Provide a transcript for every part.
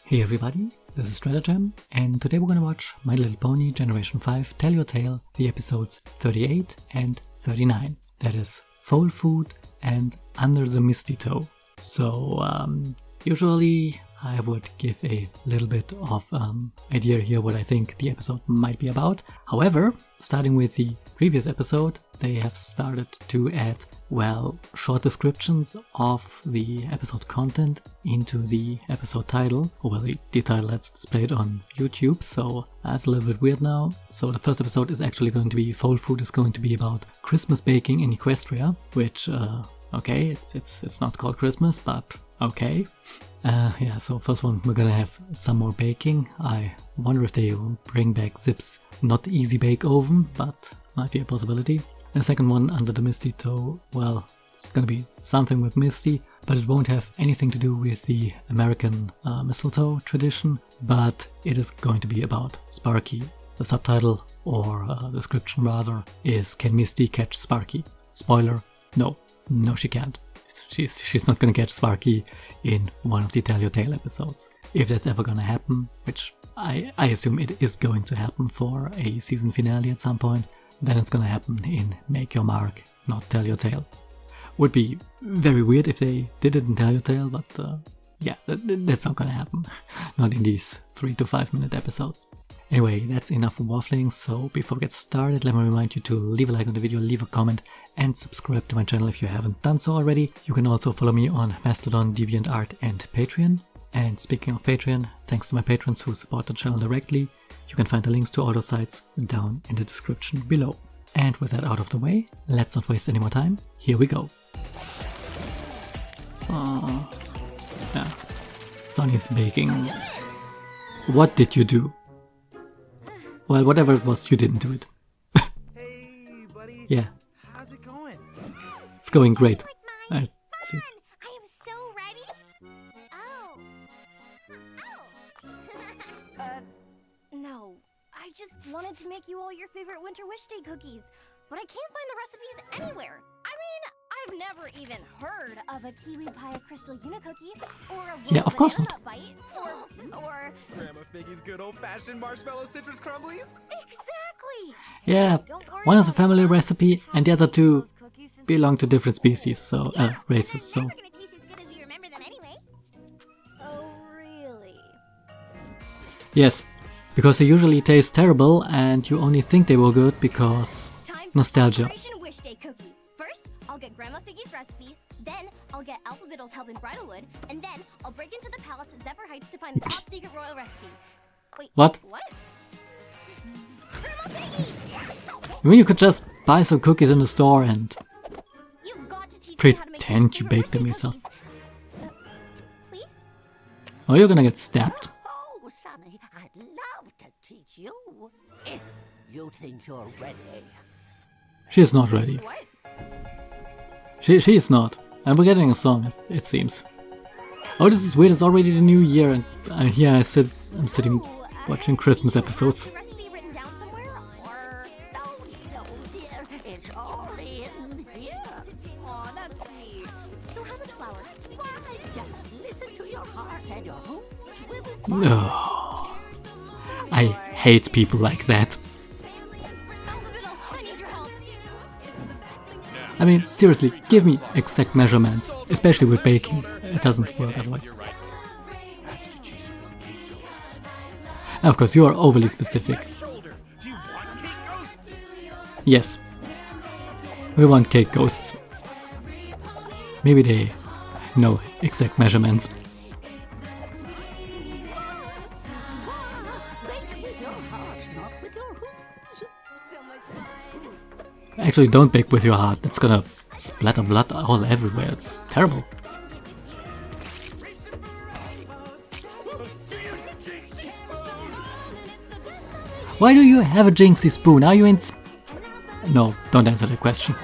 Hey everybody, this is Stratagem, and today we're gonna watch My Little Pony Generation 5 Tell Your Tale, the episodes 38 and 39. That is Foal Food and Under the Mistytoe. So, usually I would give a little bit of idea here what I think the episode might be about. However, starting with the previous episode, they have started to add, well, short descriptions of the episode content into the episode title. Well, the title that's displayed on YouTube, so that's a little bit weird now. So the first episode is actually going to be, Foal Food is going to be about Christmas baking in Equestria, which, okay, it's not called Christmas, but okay. Yeah, so first one, we're gonna have some more baking. I wonder if they will bring back Zip's not easy bake oven, but might be a possibility. The second one, Under the Mistytoe, well, it's gonna be something with Misty, but it won't have anything to do with the American mistletoe tradition, but it is going to be about Sparky. The subtitle, or description rather, is Can Misty Catch Sparky? Spoiler, no, she can't. She's not gonna catch Sparky in one of the Tell Your Tale episodes. If that's ever gonna happen, which I assume it is going to happen for a season finale at some point, then it's gonna happen in Make Your Mark, not Tell Your Tale. Would be very weird if they did it in Tell Your Tale, but yeah, that's not gonna happen. Not in these 3 to 5 minute episodes. Anyway, that's enough waffling, so before we get started, let me remind you to leave a like on the video, leave a comment, and subscribe to my channel if you haven't done so already. You can also follow me on Mastodon, DeviantArt, and Patreon. And speaking of Patreon, thanks to my patrons who support the channel directly, you can find the links to all those sites down in the description below. And with that out of the way, let's not waste any more time, here we go. So, yeah, Sonny's baking. What did you do? Well, whatever it was, you didn't do it. Hey, buddy. Yeah. How's it going? It's going great. I am so ready. No. I just wanted to make you all your favorite Winter Wish Day cookies, but I can't find the recipes anywhere. I mean, I've never even heard of a kiwi pie crystal unicookie or a Yeah, of course not. bite or Grandma Figgy's good old-fashioned marshmallow citrus crumblies? exactly. Yeah, one is a family recipe and the other two belong to different species, so, races, so. They're never gonna taste as good as we remember them anyway. Oh, really? Yes, because they usually taste terrible and you only think they were good because Time for nostalgia. Operation Wish Day cookie. First, I'll get Grandma Figgy's recipe, then I'll get Alpha Biddle's help in Bridalwood, and then I'll break into the palace at Zephyr Heights to find the top secret royal recipe. Wait, What? What? Grandma Figgy! I mean, you could just buy some cookies in the store and You've got to teach me how to make pretend these you secret baked them wish day yourself. cookies. Please? Oh, you're gonna get stabbed. Oh, Sonny, I'd love to teach you. If you think you're ready. She is not ready. What? She is not. And we're getting a song, it seems. Oh, this is weird, it's already the new year and here I'm sitting watching Christmas episodes. Is the recipe written down somewhere? Or... Oh, no, dear, it's all in here. Aw, that's sweet. So how much flour? Why, just listen to your heart and your hopes will Oh, I hate people like that. Alpha Biddle, I need your help. I mean, seriously, give me exact measurements, especially with baking. It doesn't work otherwise. And of course, you are overly specific. Shoulder. Do you want cake ghosts? Yes. We want cake ghosts. Maybe they know exact measurements. bake with your heart, not with your hooves. So much fun. Actually, don't bake with your heart. It's gonna splatter blood all everywhere. It's terrible. Why do you have a Jinxie spoon? Are you in... No, don't answer that question.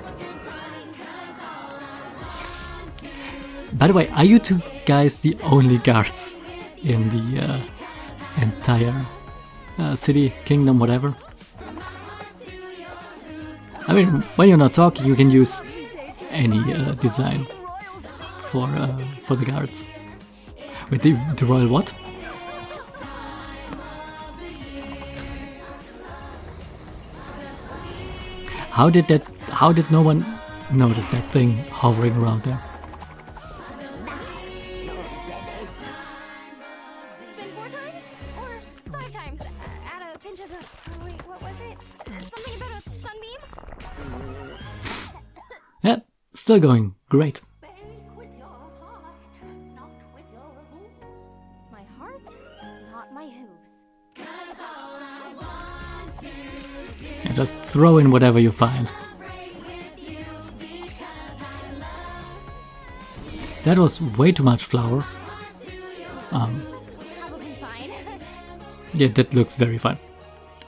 By the way, are you two guys the only guards in the entire city, kingdom, whatever? I mean, when you're not talking, you can use any design for the guards. Wait, the royal what? How did no one notice that thing hovering around there? Spin 4 times? Or 5 times? Add a pinch of the... Oh, wait, what was it? Something about a sunbeam? Yeah, still going great. Bake with your heart, not with your hooves. My heart, not my hooves. And just throw in whatever you find. That was way too much flour. Probably fine. Yeah, that looks very fine.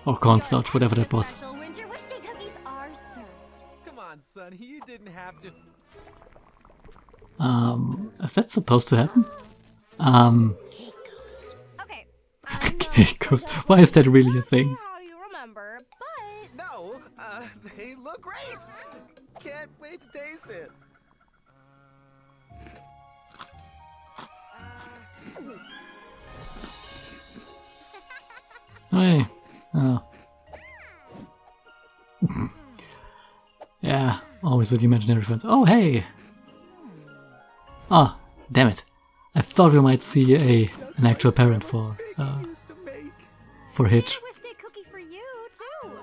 Or cornstarch, whatever that was. Special winter wish day cookies are served. Come on, Sonny, you didn't have to. Is that supposed to happen? Okay, I'm not Cake ghost. Why is that really a thing? how you remember, but... No, they look great. Can't wait to taste it. Hey. Oh. Yeah, always with the imaginary friends. Oh, hey! Oh, damn it. I thought we might see an actual parent for Used to bake. Hitch. Wish day cookie for you, too.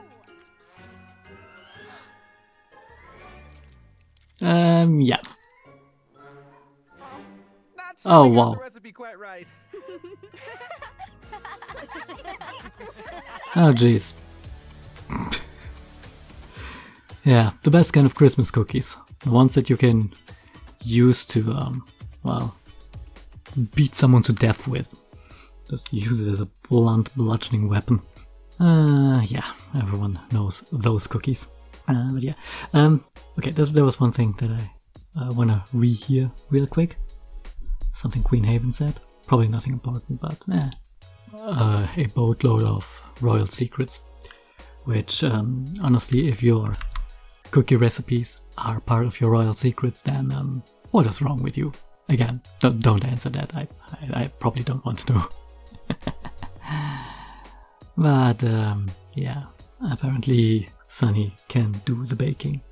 Yeah. Not sure Oh, I got wow. the recipe quite right. Oh, jeez. Yeah, the best kind of Christmas cookies. The ones that you can use to, well, beat someone to death with. Just use it as a blunt, bludgeoning weapon. Yeah, everyone knows those cookies. But yeah, okay, there was one thing that I want to rehear real quick. Something Queen Haven said. Probably nothing important, but a boatload of royal secrets. Which, honestly, if your cookie recipes are part of your royal secrets, then what is wrong with you? Again, don't answer that. I probably don't want to know. But yeah, apparently Sunny can do the baking.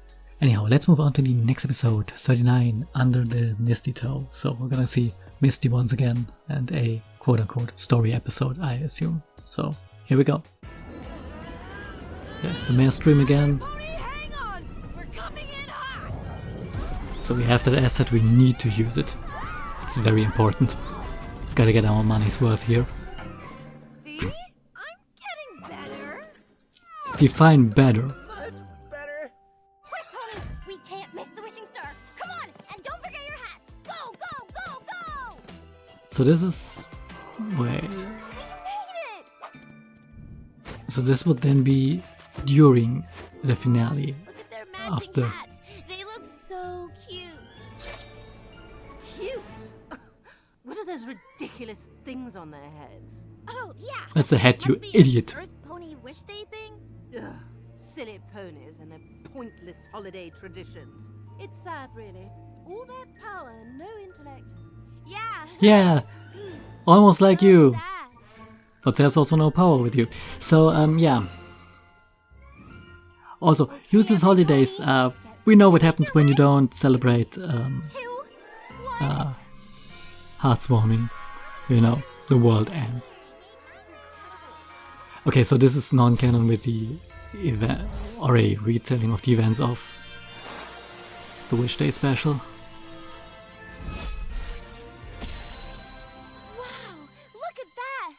Anyhow, let's move on to the next episode, 39, Under the Mistytoe. So we're gonna see Misty once again, and a quote-unquote story episode, I assume. So here we go. Yeah, the mayor stream again. Hang on! We're coming in hot! So we have that asset, we need to use it. It's very important. Gotta get our money's worth here. See? I'm getting better. Define better. Much better. Quick, ponies! We can't miss the wishing star! Come on! And don't forget your hats! Go, go, go, go! So this is... wait... We made it! So this would then be during the finale. Look at their Of matching the- hats! They look so cute! Cute? What are those ridiculous things on their heads? Oh, yeah! That's a hat, you Must be an idiot. Earth Pony Wish Day thing? Ugh, silly ponies and their pointless holiday traditions. It's sad, really. All that power and no intellect. Yeah! Yeah, almost like you. Sad. But there's also no power with you. So, yeah. Also, useless holidays. We know what happens when you don't celebrate 2, 1. hearts warming. You know, the world ends. Okay, so this is non-canon with the event, or a retelling of the events of the Wish Day special. Wow! Look at that!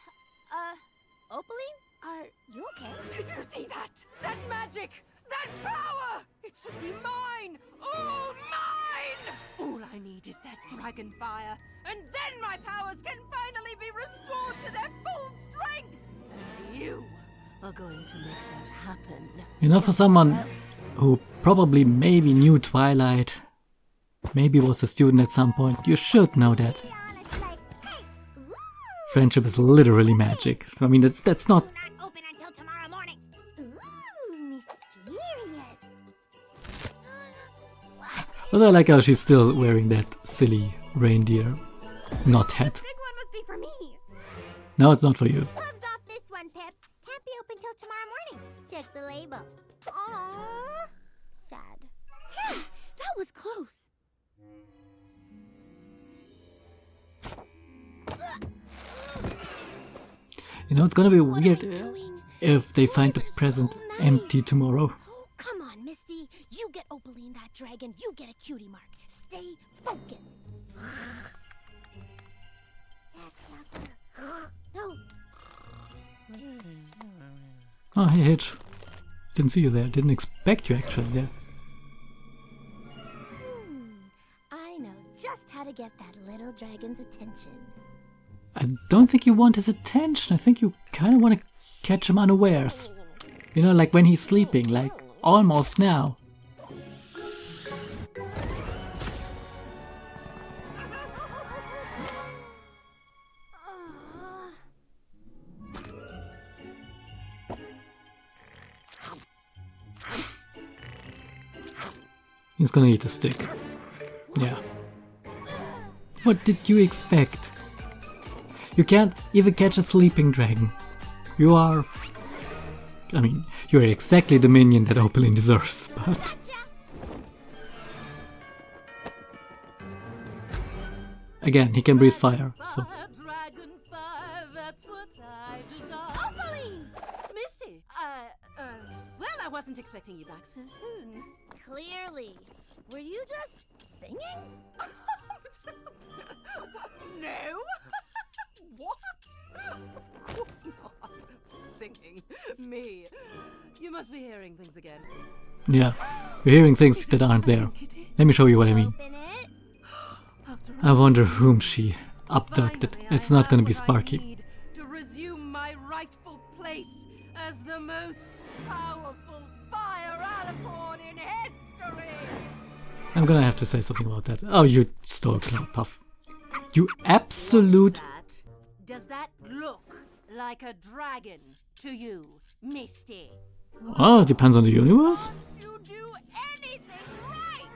Opaline? Are you okay? Did you see that? That magic! That power! It should be mine! All mine! All I need is that dragon fire, and then my powers can finally be restored to their full strength! And you are going to make that happen. You know, for someone who probably maybe knew Twilight, maybe was a student at some point, you should know that friendship is literally magic. I mean, that's not... Not open until tomorrow morning. Ooh, mysterious. But I like how she's still wearing that silly reindeer knot hat. Big one must be for me. No, it's not for you. Gloves off this one, Pip. Can't be open till tomorrow morning. Check the label. Aww. Hey, that was close. You know, it's gonna be What weird am I doing? if they find the Boys are present so nice. empty tomorrow. Oh, come on, Misty. You get Opaline that dragon. You get a cutie mark. Stay focused. Yes, Sucker. No. Oh, hey Hitch. Didn't see you there. Didn't expect you actually there. I know just how to get that little dragon's attention. I don't think you want his attention. I think you kind of want to catch him unawares. You know, like when he's sleeping, like almost now. He's gonna eat a stick. Yeah. What did you expect? You can't even catch a sleeping dragon. You are... I mean, you're exactly the minion that Opaline deserves, but... Again, he can breathe fire, so... Opaline! Misty, well, I wasn't expecting you back so soon. Clearly. Were you just singing? No? What? Of course not. Singing. Me. You must be hearing things again. Yeah, you're hearing things that aren't there. Let me show you what I mean. Open it. After I wonder whom she abducted. finally, It's not gonna have be what I Sparky. need to resume my rightful place as the most powerful fire alicorn in history. I'm gonna have to say something about that. Oh, you stole Cloud Puff. You absolute... Does that look like a dragon to you, Misty? Oh, it depends on the universe? You do anything right!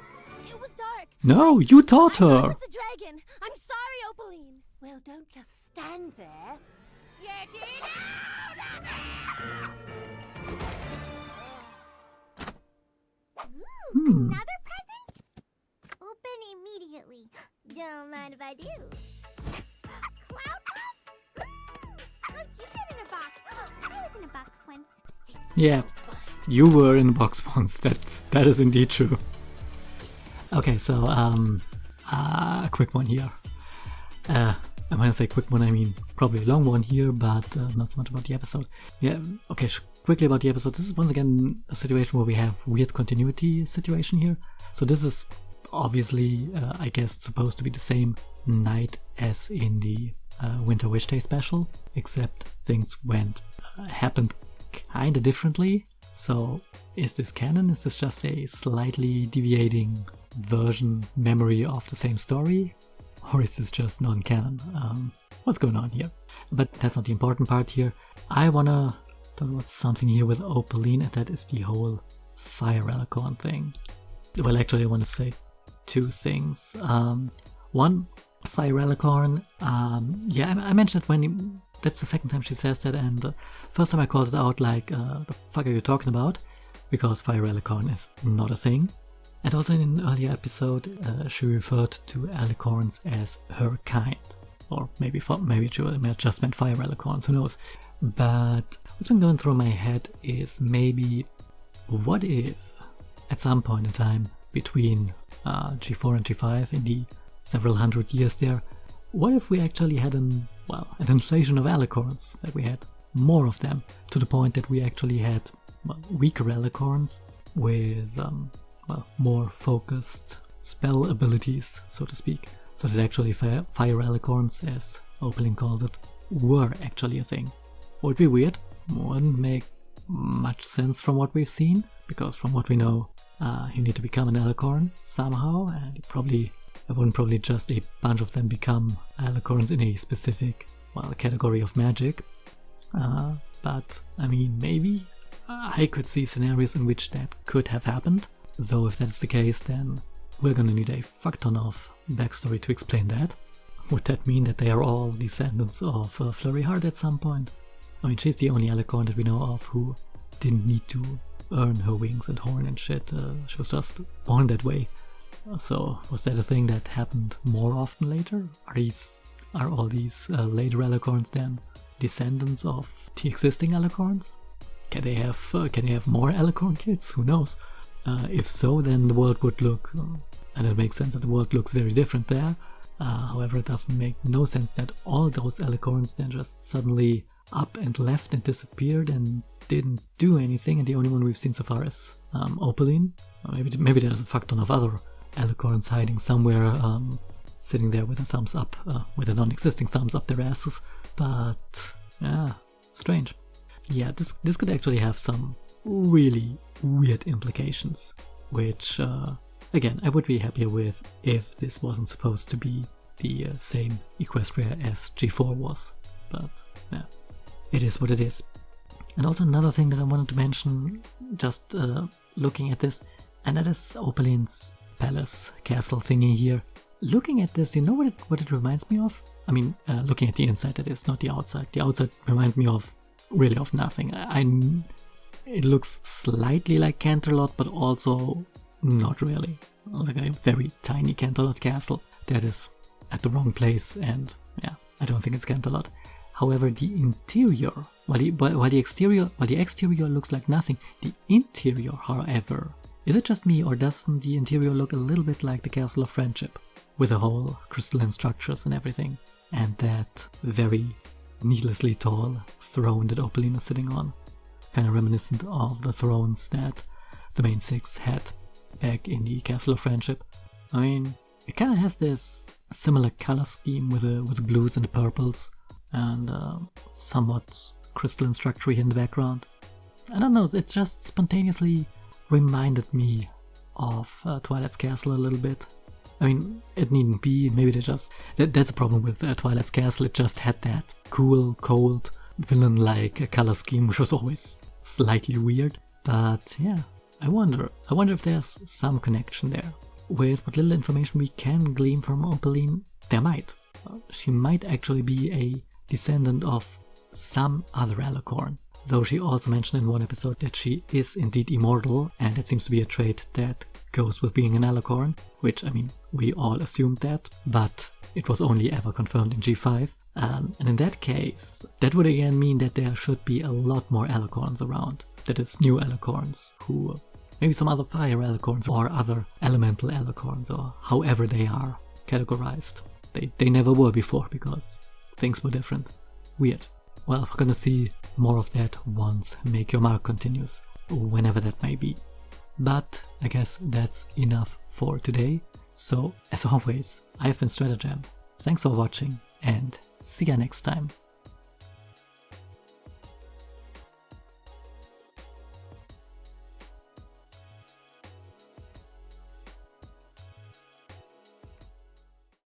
It was dark. No, you taught I thought it her! was the dragon. I'm sorry, Opaline. Well, don't just stand there. Get it out of there! Another present? Open immediately. Don't mind if I do. Cloud Puff? How'd you get in a box? I was in a box once. Yeah, you were in a box once. That is indeed true. Okay, so a quick one here. And when I say quick one, I mean probably a long one here, but not so much about the episode. Yeah, okay, quickly about the episode. This is once again a situation where we have weird continuity situation here. So this is obviously, I guess, supposed to be the same night as in the Winter Wish Day special, except things happened kinda differently. So is this canon? Is this just a slightly deviating memory of the same story? Or is this just non-canon? What's going on here? But that's not the important part here. I wanna talk about something here with Opaline, and that is the whole Fire Alicorn thing. Well, actually I want to say two things. One, Fire Alicorn, yeah, I mentioned it that's the second time she says that, and first time I called it out like, the fuck are you talking about? Because Fire Alicorn is not a thing. And also in an earlier episode, she referred to alicorns as her kind. Or maybe she just meant fire alicorns, who knows. But what's been going through my head is maybe, what if at some point in time between G4 and G5 in the several hundred years there, what if we actually had an inflation of alicorns, that we had more of them, to the point that we actually had weaker alicorns with more focused spell abilities, so to speak. So that actually fire alicorns, as Opaline calls it, were actually a thing. Would be weird, wouldn't make much sense from what we've seen, because from what we know, you need to become an alicorn somehow, and it wouldn't probably just a bunch of them become alicorns in a specific, category of magic. But, I mean, maybe I could see scenarios in which that could have happened. Though if that's the case, then we're gonna need a fuck ton of backstory to explain that. Would that mean that they are all descendants of Flurry Heart at some point? I mean, she's the only alicorn that we know of who didn't need to earn her wings and horn and shit. She was just born that way. So was that a thing that happened more often later? Are all these later alicorns then descendants of the existing alicorns? Can they have more alicorn kids? Who knows? If so, then the world would look, and it makes sense that the world looks very different there. However, it doesn't make no sense that all those alicorns then just suddenly up and left and disappeared and didn't do anything, and the only one we've seen so far is Opaline. Maybe there's a fuck ton of other alicorns hiding somewhere, sitting there with a thumbs up, with a non-existing thumbs up their asses. But yeah, strange. Yeah, this could actually have some really weird implications, which again, I would be happier with if this wasn't supposed to be the same Equestria as G4 was. But yeah, it is what it is. And also another thing that I wanted to mention, just looking at this, and that is Opaline's palace castle thingy here. Looking at this, you know what it reminds me of? I mean, looking at the inside, that is, not the outside. The outside reminds me of really of nothing. It looks slightly like Canterlot, but also not really. Like a very tiny Canterlot castle that is at the wrong place, and yeah, I don't think it's Canterlot. However, the interior, while the exterior looks like nothing, the interior, however, is it just me, or doesn't the interior look a little bit like the Castle of Friendship, with the whole crystalline structures and everything, and that very needlessly tall throne that Opaline is sitting on, kind of reminiscent of the thrones that the main six had back in the Castle of Friendship. I mean, it kind of has this similar color scheme with the blues and the purples, and somewhat crystalline structure here in the background. I don't know, it just spontaneously reminded me of Twilight's Castle a little bit. I mean, it needn't be, maybe that's a problem with Twilight's Castle, it just had that cool, cold, villain-like color scheme, which was always slightly weird. But yeah, I wonder if there's some connection there. With what little information we can glean from Opaline, there might. She might actually be a descendant of some other alicorn, though she also mentioned in one episode that she is indeed immortal, and it seems to be a trait that goes with being an alicorn, which, I mean, we all assumed that, but it was only ever confirmed in G5. And in that case, that would again mean that there should be a lot more alicorns around. That is, new alicorns, who maybe some other fire alicorns or other elemental alicorns, or however they are categorized. They never were before because things were different. Weird. Well, we're gonna see more of that once Make Your Mark continues, whenever that may be. But I guess that's enough for today. So, as always, I've been Stratagem. Thanks for watching, and see ya next time.